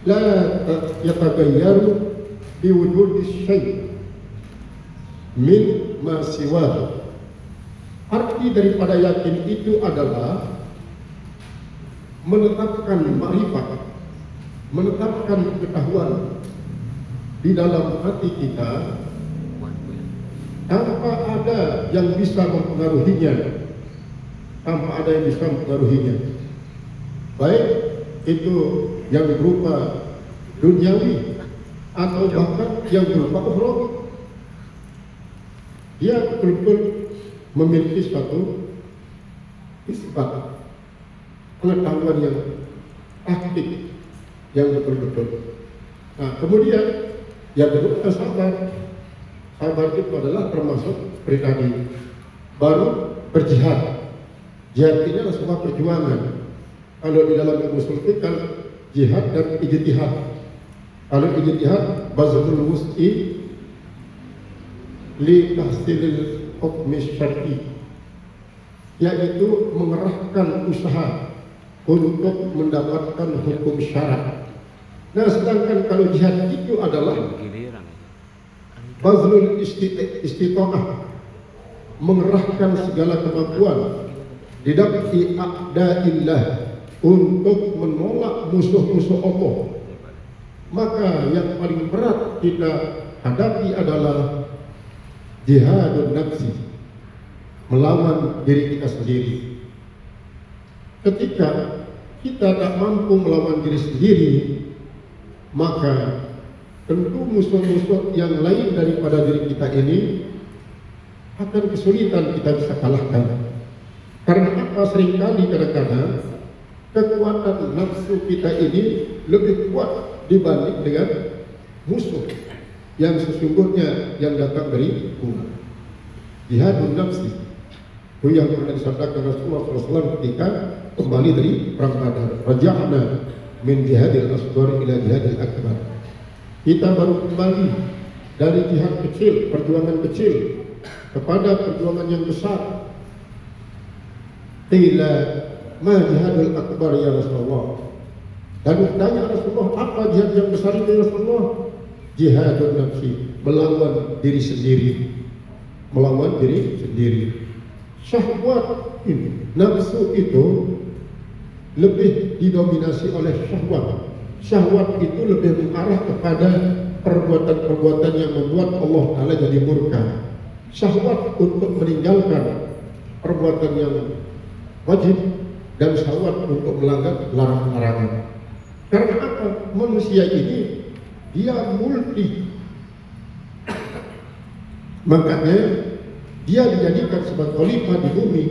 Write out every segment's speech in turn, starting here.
la yataghayyaru biwujudi syai' min ma siwahu. Arti daripada yakin itu adalah menetapkan ma'rifat, menetapkan pengetahuan di dalam hati kita tanpa ada yang bisa mempengaruhinya, baik itu yang berupa duniawi atau bahkan yang berupa ukhrawi. Dia betul-betul memiliki suatu isbat, pengetahuan yang aktif, yang betul-betul. Nah, kemudian yang kedua sabar. Sabar itu adalah termasuk seperti tadi, baru berjihad. Jihad ini adalah sebuah perjuangan. Kalau di dalam usul fikih jihad dan ijtihad. Kalau ijtihad bazlul wus'i li tahsilil hukmi syar'i, yaitu mengerahkan usaha untuk mendapatkan hukum syarak. Nah, sedangkan kalau jihad itu adalah bazlul istita'ah, mengerahkan segala kemampuan di daf'i a'da'illah, untuk menolak musuh-musuh Allah. Maka yang paling berat kita hadapi adalah jihadun nafsi, melawan diri kita sendiri. Ketika kita tak mampu melawan diri sendiri, maka tentu musuh-musuh yang lain daripada diri kita ini akan kesulitan kita bisa kalahkan. Karena apa? Seringkali kadang-kadang kekuatan nafsu kita ini lebih kuat dibanding dengan musuh yang sesungguhnya yang datang dari Allah. Jihadun nafsi itu yang pernah disabdakan Rasulullah SAW ketika kembali dari perang Badar. Raja'na min jihadil asghar ila jihadil akbar. Kita baru kembali dari jihad kecil, perjuangan kecil, kepada perjuangan yang besar. Qila ma jihadul akbar ya Rasulullah. Dan ditanya Rasulullah, apa jihad yang besar itu ya Rasulullah? Jihadun nafsi, melawan diri sendiri. Melawan diri sendiri. Syahwat ini, nafsu itu lebih didominasi oleh syahwat. Syahwat itu lebih mengarah kepada perbuatan-perbuatan yang membuat Allah Ta'ala jadi murka. Syahwat untuk meninggalkan perbuatan yang wajib, dan syahwat untuk melanggar larangan-larangan. Karena apa? Manusia ini dia multi. Makanya dia dijadikan sebagai khalifah di bumi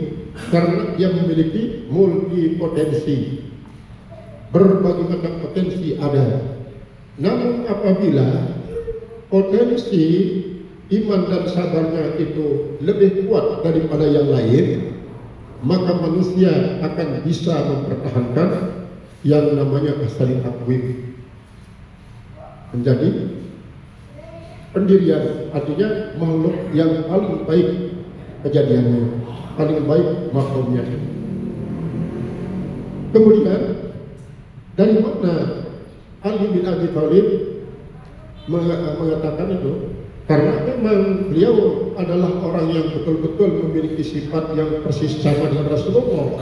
karena dia memiliki multi potensi. Berbagai macam potensi ada. Namun apabila potensi iman dan sabarnya itu lebih kuat daripada yang lain, maka manusia akan bisa mempertahankan yang namanya asali takwim, menjadi pendirian. Artinya makhluk yang paling baik kejadiannya, paling baik makhluknya. Kemudian dari mana Ali bin Abi Thalib mengatakan itu? Karena memang beliau adalah orang yang betul-betul memiliki sifat yang persis sama dengan Rasulullah.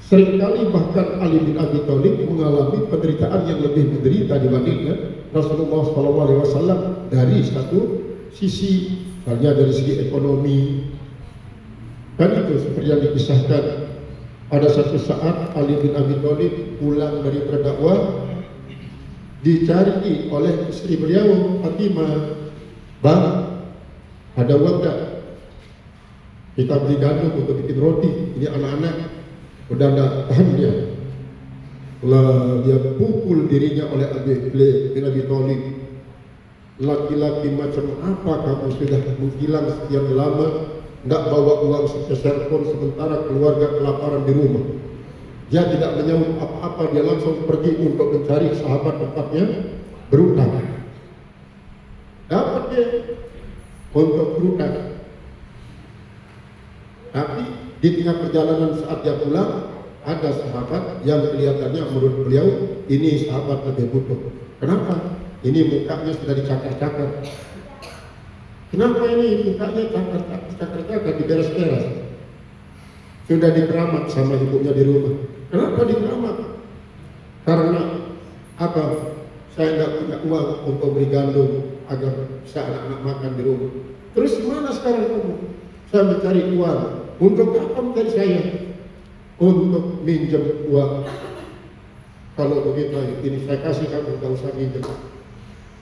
Seringkali bahkan Ali bin Abi Thalib mengalami penderitaan yang lebih menderita dibandingkan Rasulullah SAW dari satu sisi, misalnya dari segi ekonomi. Kan itu seperti yang dikisahkan. Pada satu saat Ali bin Abi Thalib pulang dari berdakwah, dicari oleh istri beliau Fatimah, "Bang, ada uang tak? Kita beli gandum untuk bikin roti. Ini anak-anak udah tidak tahan dia." Lah dia pukul dirinya oleh Ali bin Abi Thalib. "Laki-laki macam apa kamu sudah menghilang sekian lama, tidak bawa uang sepeser pun, sementara keluarga kelaparan di rumah." Dia tidak menyahut apa-apa, dia langsung pergi untuk mencari sahabat tempatnya berutang. Dapat dia untuk berutang. Tapi di tengah perjalanan saat dia pulang, ada sahabat yang kelihatannya menurut beliau ini sahabat lebih butuh. Kenapa? Ini mukanya sudah dicakar-cakar. Kenapa ini mukanya cakar-cakar, diberes-beres? Sudah dikeramat sama ibunya di rumah. Kenapa dikeramat? Karena apa? Saya tidak punya uang untuk beli gandum agar bisa anak-anak makan di rumah. Terus mana sekarang kamu? Saya mencari uang. Untuk apa mencari saya? Untuk minjem uang. Kalau begitu ini saya kasih kamu, tidak usah minjem.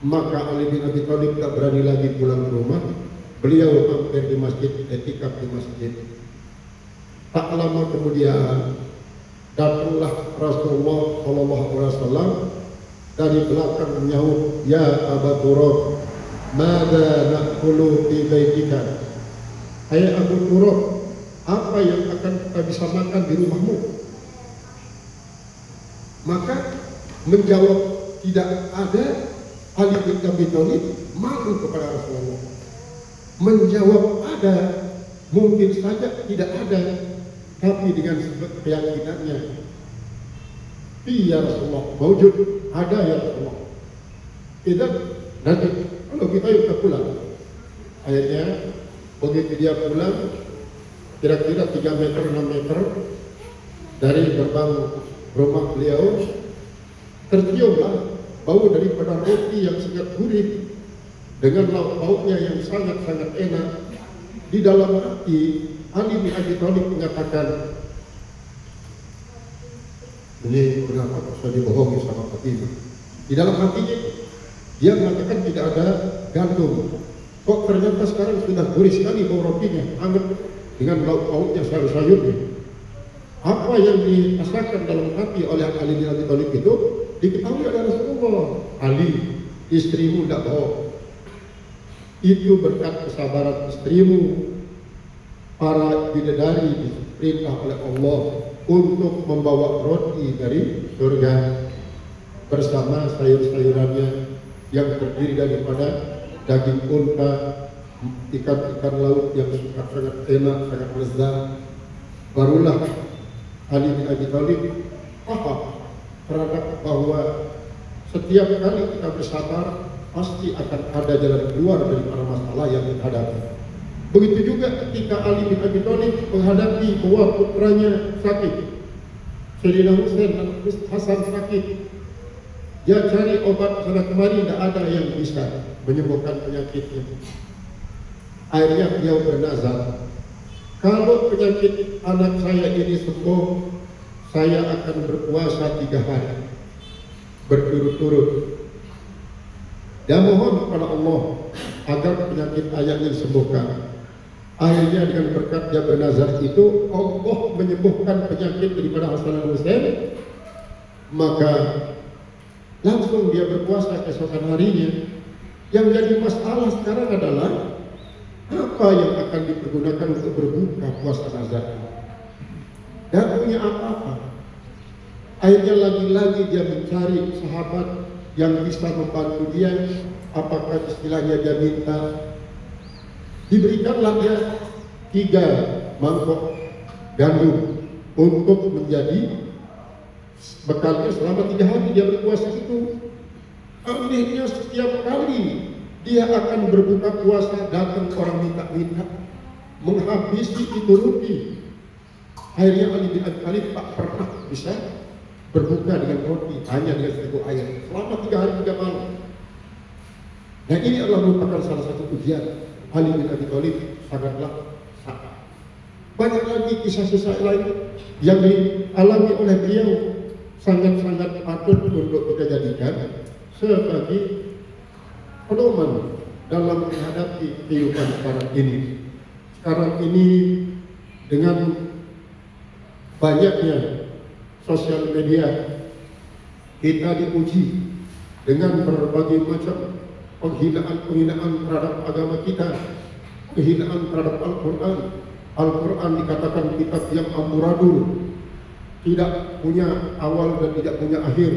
Maka Ali bin Abi Thalib tak berani lagi pulang ke rumah. Beliau mampir di masjid, etikaf di masjid. Tak lama kemudian datanglah Rasulullah SAW dari belakang menyahut, "Ya Aba Turab, mada na'kulu fi baitika?" Hai Abu Turab, apa yang akan kita bisa makan di rumahmu? Maka menjawab tidak ada, Ali bin Abi Thalib malu kepada Rasulullah. Menjawab ada, mungkin saja tidak ada, tapi dengan keyakinannya, ya Rasulullah, wujud, ada ya Rasulullah. Tidak, nanti kalau kita yuk pulang. Akhirnya begitu dia pulang, kira-kira 3 meter 6 meter dari gerbang rumah beliau, terciumlah bau daripada roti yang sangat gurih dengan lauk pauknya yang sangat-sangat enak. Di dalam hati Ali bin Abi Thalib mengatakan, ini kenapa bisa dibohongi sama Fatimah? Di dalam hatinya dia mengatakan tidak ada gandum. Kok ternyata sekarang sudah gurih sekali bau rotinya, hangat dengan lauk pauknya, sayur-sayurnya. Apa yang dirasakan dalam hati oleh Ali bin Abi Thalib itu diketahui oleh Rasulullah. Ali, istrimu tidak bohong. Itu berkat kesabaran istrimu. Para bidadari diperintah oleh Allah untuk membawa roti dari surga bersama sayur-sayurannya yang terdiri daripada daging unta, ikan-ikan laut yang sangat enak, sangat lezat. Barulah Ali bin Abi Thalib paham terhadap bahwa setiap kali kita bersabar pasti akan ada jalan keluar dari para masalah yang kita hadapi. Begitu juga ketika Ali bin Abi Thalib menghadapi bahwa putranya sakit, Sayyidina Husain dan Hasan sakit, dia cari obat sana kemari, tidak ada yang bisa menyembuhkan penyakitnya. Akhirnya beliau bernazar, kalau penyakit anak saya ini sembuh, saya akan berpuasa 3 hari berturut-turut dan mohon kepada Allah agar penyakit ayahnya disembuhkan. Akhirnya dengan berkat dia bernazar itu, Allah menyembuhkan penyakit daripada Hasan dan Husain. Maka langsung dia berpuasa keesokan harinya. Yang jadi masalah sekarang adalah apa yang akan dipergunakan untuk berbuka puasa nazar. Dan punya apa-apa. Akhirnya lagi-lagi dia mencari sahabat yang bisa membantu dia. Apakah istilahnya dia minta, diberikanlah dia 3 mangkok gandum untuk menjadi bekalnya selama 3 hari dia berpuasa itu. Akhirnya setiap kali dia akan berbuka puasa, datang orang minta-minta, menghabisi itu rugi. Akhirnya Ali bin Abi Thalib tak pernah bisa berbuka dengan roti, hanya dengan seteguk air selama 3 hari 3 malam. Nah, ini adalah merupakan salah satu ujian Ali bin Abi Thalib, sangatlah sabar. Banyak lagi kisah-kisah lain yang dialami oleh beliau, sangat-sangat patut untuk kita jadikan sebagai pedoman dalam menghadapi kehidupan sekarang ini. Sekarang ini dengan banyaknya sosial media, kita diuji dengan berbagai macam penghinaan terhadap agama kita, penghinaan terhadap Al-Quran. Al-Quran dikatakan kitab yang amburadul, tidak punya awal dan tidak punya akhir,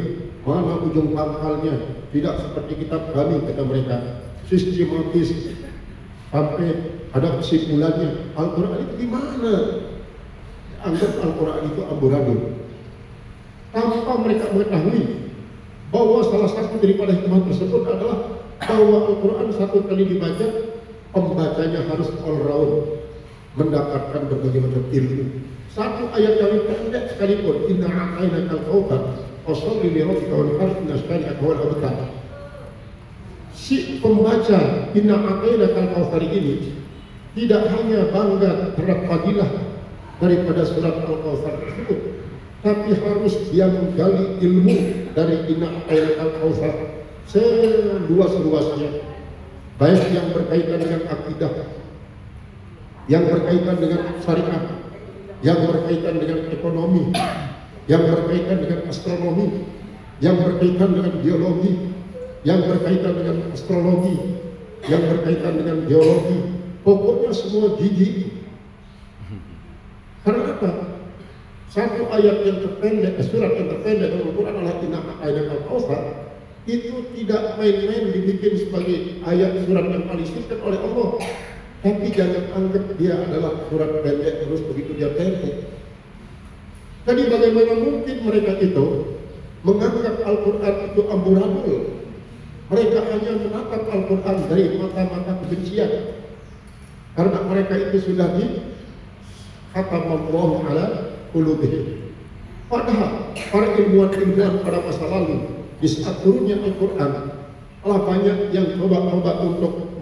mana ujung pangkalnya, tidak seperti kitab kami, kata mereka, sistematis sampai ada kesimpulannya. Al-Quran itu gimana? anggap Al-Quran itu amburadul, tanpa mereka mengetahui bahwa salah satu daripada hikmah tersebut adalah bahwa Al-Quran satu kali dibaca, pembacanya harus all round, mendapatkan berbagai macam ilmu. Satu ayat yang pendek sekalipun, inna a'tainakal kautsar fasholli li rabbika wanhar inna syani'aka huwal abtar. Si pembaca inna a'tainakal kautsar ini tidak hanya bangga terhadap fadilah daripada surat Al-Kautsar tersebut, tapi harus dia menggali ilmu dari inna a'tainakal kautsar seluas-luasnya, baik yang berkaitan dengan akidah, yang berkaitan dengan syariat, yang berkaitan dengan ekonomi, yang berkaitan dengan astronomi, yang berkaitan dengan biologi, yang berkaitan dengan astrologi, yang berkaitan dengan geologi, pokoknya semua gigi. Karena apa? Satu ayat yang terpendek, surat yang terpendek dalam Al-Quran adalah inna a'tainakal kautsar, itu tidak main-main dibikin sebagai ayat surat yang paling singkat oleh Allah. Tapi jangan anggap dia adalah surat pendek terus begitu dia pendek. Jadi bagaimana mungkin mereka itu menganggap Al-Quran itu amburadul? Mereka hanya menatap Al-Quran dari mata-mata kebencian, karena mereka itu sudah di khatamallahu ala qulubihim. Padahal para ilmuwan-ilmuwan pada masa lalu, di saat turunnya Al-Quran, telah banyak yang coba-coba untuk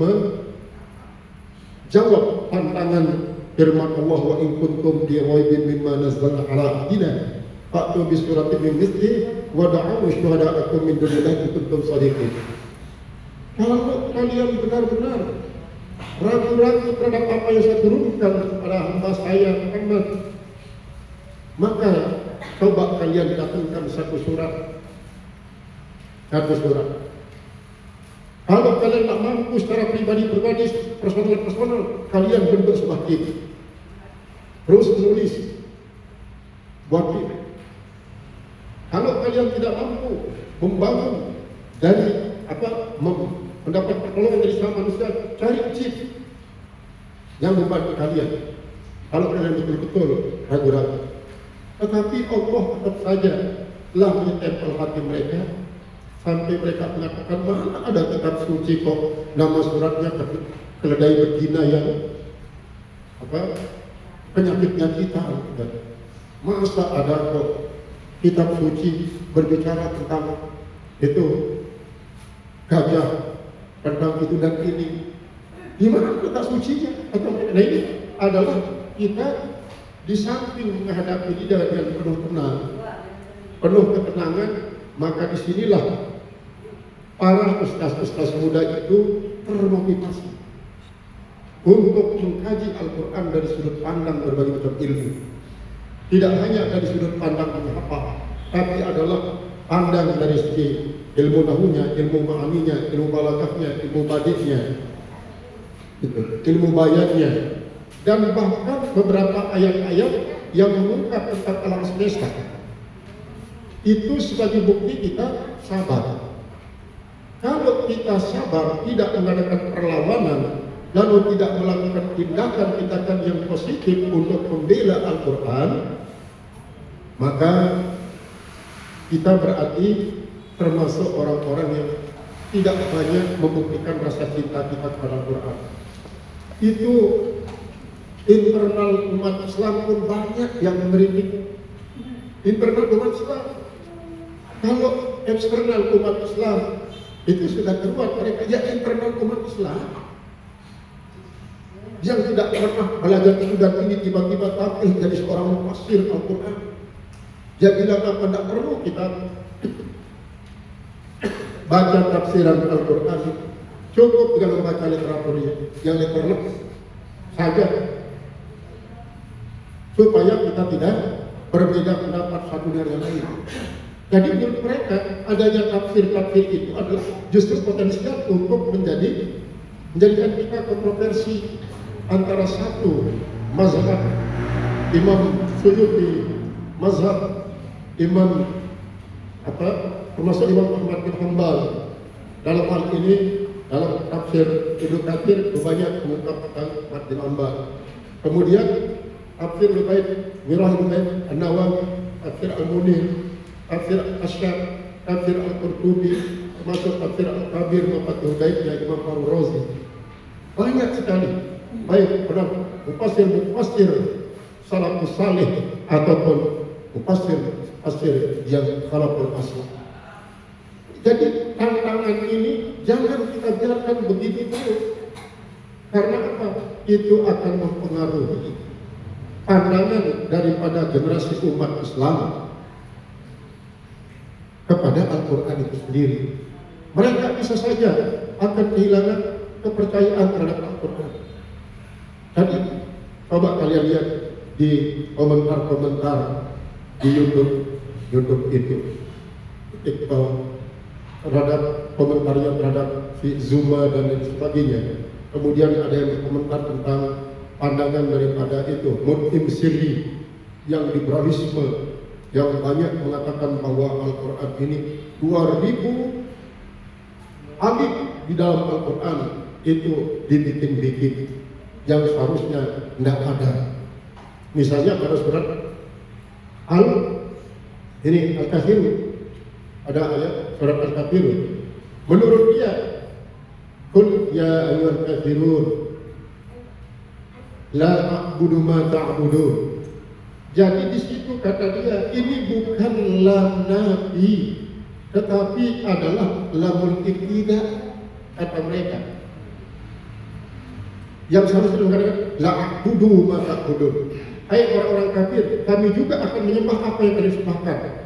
menjawab tantangan firman Allah, wa in kuntum fi raibin mimma nazzalna ala abdina fa'tu bi suratin min mithlihi wa da'u syuhada'akum min dunillahi in kuntum shadiqin. Kalau kalian benar-benar ragu-ragu terhadap apa yang saya turunkan kepada hamba saya Muhammad, maka coba kalian datangkan satu surat. Kalau kalian tak mampu secara pribadi, personal, kalian bentuk sebuah tim, terus menulis, buat tim. Kalau kalian tidak mampu membangun dari mendapat pertolongan dari sama manusia, cari chip yang membantu kalian. Kalau kalian betul-betul ragu-ragu, tetapi Allah tetap saja telah menempel hati mereka. Sampai mereka mengatakan, mana ada kitab suci kok nama suratnya keledai betina yang penyakitnya kita. Masa ada kok kitab suci berbicara tentang itu gajah, tentang itu dan ini. Di mana kitab sucinya? Nah, ini adalah kita di samping menghadapi dia dengan penuh tenang, penuh ketenangan, maka disinilah para ustaz-ustaz muda itu termotivasi untuk mengkaji Al-Quran dari sudut pandang berbagai macam ilmu. Tidak hanya dari sudut pandang menghafal, tapi adalah pandang dari segi ilmu nahunya, ilmu ma'aninya, ilmu balaghahnya, ilmu badi'nya, ilmu bayannya, dan bahkan beberapa ayat-ayat yang mengungkap tentang alam semesta. Itu sebagai bukti kita sabar. Kalau kita sabar, tidak mengadakan perlawanan, lalu tidak melakukan tindakan-tindakan yang positif untuk membela Al-Quran, maka kita berarti termasuk orang-orang yang tidak banyak membuktikan rasa cinta kita kepada Al-Quran. Itu internal umat Islam pun banyak yang mengkritik. Internal umat Islam. Kalau eksternal umat Islam itu sudah keluar mereka, ya internal umat Islam yang tidak pernah belajar itu dan ini tiba-tiba tampil jadi seorang mufassir Al-Quran. Ya bilang apa, tidak perlu kita baca tafsiran Al-Quran, cukup dengan membaca literaturnya yang literleks saja, supaya kita tidak berbeda pendapat satu dari yang lain. Jadi menurut mereka adanya tafsir-tafsir itu adalah justru potensial untuk menjadikan kita kontroversi antara satu mazhab Imam Suyuti, mazhab Imam termasuk Imam Ahmad bin Hanbal. Dalam hal ini dalam tafsir Ibnu Katsir banyak mengungkap tentang Ahmad bin Hanbal. Kemudian tafsir Lubaid, Mirah Lubaid, An-Nawawi, tafsir Al-Munir, tafsir Asy'ab, tafsir Al-Qurtubi, termasuk tafsir Al-Kabir Mafathul Ghaib dari Imam Ar-Razi. Banyak sekali, baik mufassir salafus salih ataupun mufassir yang khalaful asli. Jadi tantangan ini jangan kita biarkan begitu terus. Karena apa? Itu akan mempengaruhi pandangan daripada generasi umat Islam kepada Al-Quran itu sendiri. Mereka bisa saja akan kehilangan kepercayaan terhadap Al-Quran. Tadi coba kalian lihat di komentar-komentar di YouTube itu, TikTok, terhadap komentarnya terhadap si Zuma dan lain sebagainya. Kemudian ada yang berkomentar tentang pandangan daripada itu Mut'im Sirri yang liberalisme, yang banyak mengatakan bahwa Al-Quran ini 2000 alif di dalam Al-Quran itu dibikin-bikin yang seharusnya tidak ada. Misalnya pada surat Al-Kafir, ada ayat surat Al-Kafir, menurut dia qul ya ayyuhal kafirun la a'budu ma ta'budun. Jadi di situ kata dia ini bukan lam nabi, tetapi adalah lamul ibtida, kata mereka. Yang seharusnya mengatakan la a'budu ma ta'budun. Hai orang-orang kafir, kami juga akan menyembah apa yang kalian sembahkan.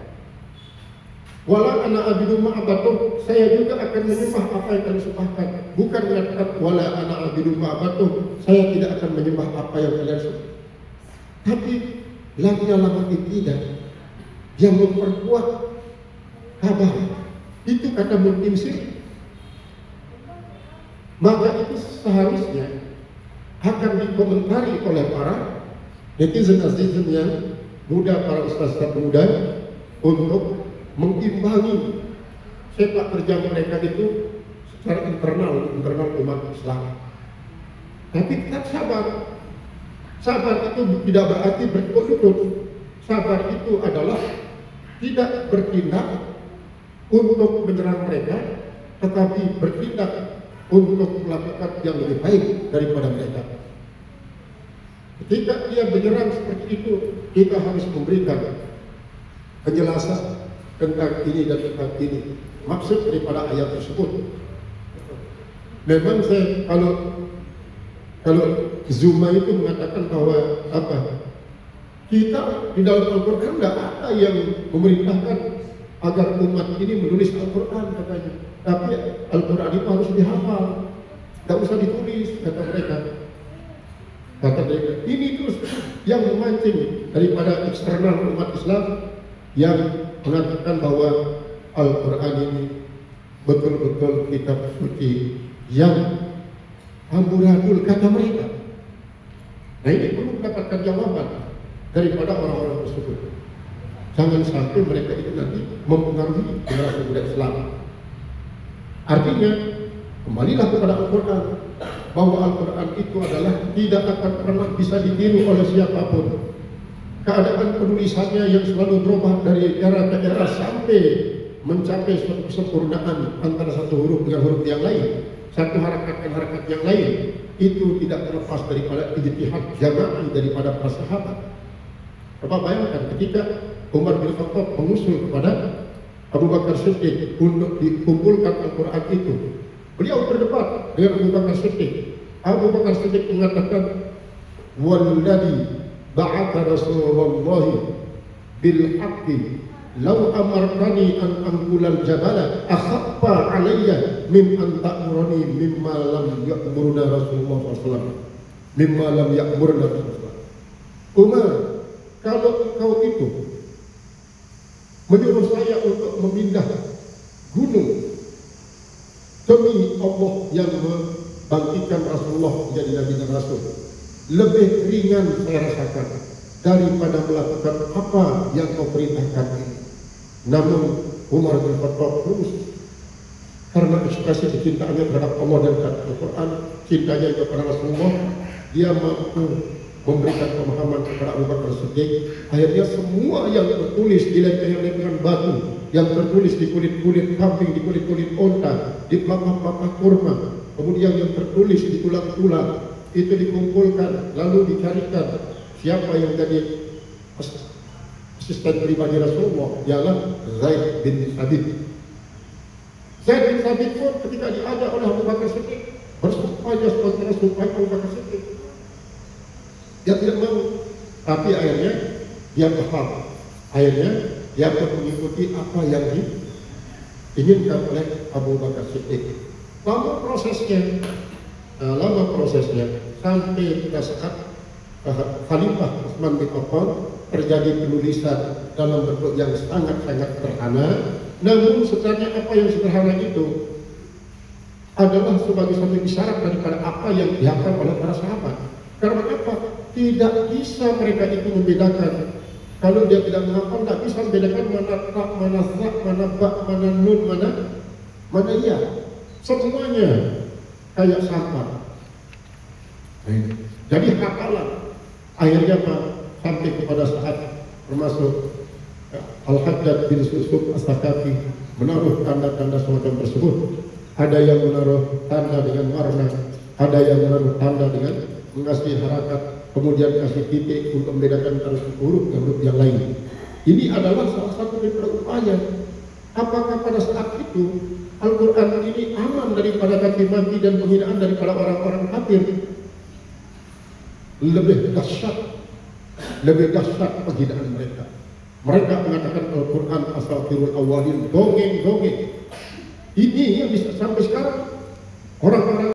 Wala ana abidu ma'abatum, saya juga akan menyembah apa yang kalian sembahkan. Bukan mengatakan wala ana abidu ma'abatum, saya tidak akan menyembah apa yang kalian sembah. Tapi lamnya lama tidak yang memperkuat kabar itu kata Mut'im Sirri. Maka itu seharusnya akan dikomentari oleh para netizen yang muda, para ustaz-ustaz muda, untuk mengimbangi sepak terjang mereka itu secara internal umat Islam. Tapi tetap sabar. Sabar itu tidak berarti berlutut. Sabar itu adalah tidak bertindak untuk menyerang mereka, tetapi bertindak untuk melakukan yang lebih baik daripada mereka. Ketika dia menyerang seperti itu, kita harus memberikan penjelasan tentang ini dan tentang ini, maksud daripada ayat tersebut. Memang saya kalau Zuma itu mengatakan bahwa kita di dalam Al-Quran tidak ada yang memerintahkan agar umat ini menulis Al-Quran, katanya. Tapi Al-Quran itu harus dihafal, tidak usah ditulis, kata mereka. Kata mereka, ini terus yang memancing daripada eksternal umat Islam yang mengatakan bahwa Al-Quran ini betul-betul kitab suci yang amburadul, kata mereka. Nah ini perlu mendapatkan jawaban daripada orang-orang tersebut. Jangan sampai mereka itu nanti mempengaruhi generasi muda Islam. Artinya, kembalilah kepada Al-Quran, bahwa Al-Quran itu adalah tidak akan pernah bisa ditiru oleh siapapun. Keadaan penulisannya yang selalu berubah dari era ke era sampai mencapai suatu kesempurnaan antara satu huruf dengan huruf yang lain, satu harakat dengan harakat yang lain, itu tidak terlepas daripada ijtihad jamaah daripada para sahabat. Coba bayangkan ketika Umar bin Khattab mengusul kepada Abu Bakar Siddiq untuk dikumpulkan Al-Quran itu, beliau berdebat dengan Abu Bakar Siddiq. Abu Bakar Siddiq mengatakan, walladhi ba'atha Rasulullah bil haqqi law amartani an anqulal jabala akhaffa alayya min an ta'murani mimma lam ya'muruna Rasulullah SAW, mimma lam ya'muruna Rasulullah. Umar, kalau kau itu menyuruh saya untuk memindah gunung demi Allah yang membangkitkan Rasulullah menjadi Nabi dan Rasul, lebih ringan saya rasakan daripada melakukan apa yang kau perintahkan ini. Namun Umar bin Khattab terus karena ekspresi kecintaannya terhadap Allah dan Al-Quran, cintanya kepada Rasulullah, dia mampu memberikan pemahaman kepada Abu Bakar Siddiq. Akhirnya semua yang tertulis di lempengan batu, yang tertulis di kulit-kulit kambing, di kulit-kulit onta, di pelapah-pelapah kurma, kemudian yang tertulis di tulang-tulang, itu dikumpulkan, lalu dicarikan siapa yang jadi asisten pribadi Rasulullah, ialah Zaid bin Thabit. Zaid bin Thabit pun ketika diajak oleh Abu Bakar Siddiq, bersumpahnya sebagai sumpah Abu Bakar Siddiq, dia tidak mau, tapi akhirnya dia paham, akhirnya dia pun mengikuti apa yang diinginkan oleh Abu Bakar Siddiq. Lama prosesnya sampai pada saat Khalifah Utsman bin Affan terjadi penulisan dalam bentuk yang sangat-sangat sederhana. Namun sebenarnya apa yang sederhana itu adalah sebagai satu isyarat daripada apa yang dihafal oleh para sahabat. Karena apa? Tidak bisa mereka itu membedakan. Kalau dia tidak menghafal, tidak bisa membedakan mana ta, mana za, mana ba, mana nun, mana ya. Semuanya kayak sampah. Jadi hafalan. Akhirnya Pak, sampai kepada saat termasuk Al-Haddad bin Yusuf As-Saqafi menaruh tanda-tanda semacam tersebut. Ada yang menaruh tanda dengan warna, ada yang menaruh tanda dengan mengasih harakat, kemudian kasih titik untuk membedakan antara huruf dan huruf yang lain. Ini adalah salah satu dari upaya. Apakah pada saat itu Al-Quran ini aman daripada caci maki dan penghinaan daripada orang-orang kafir? Lebih dahsyat penghinaan mereka. Mereka mengatakan Al-Quran asatirul awalin, dongeng-dongeng. Ini yang bisa sampai sekarang orang-orang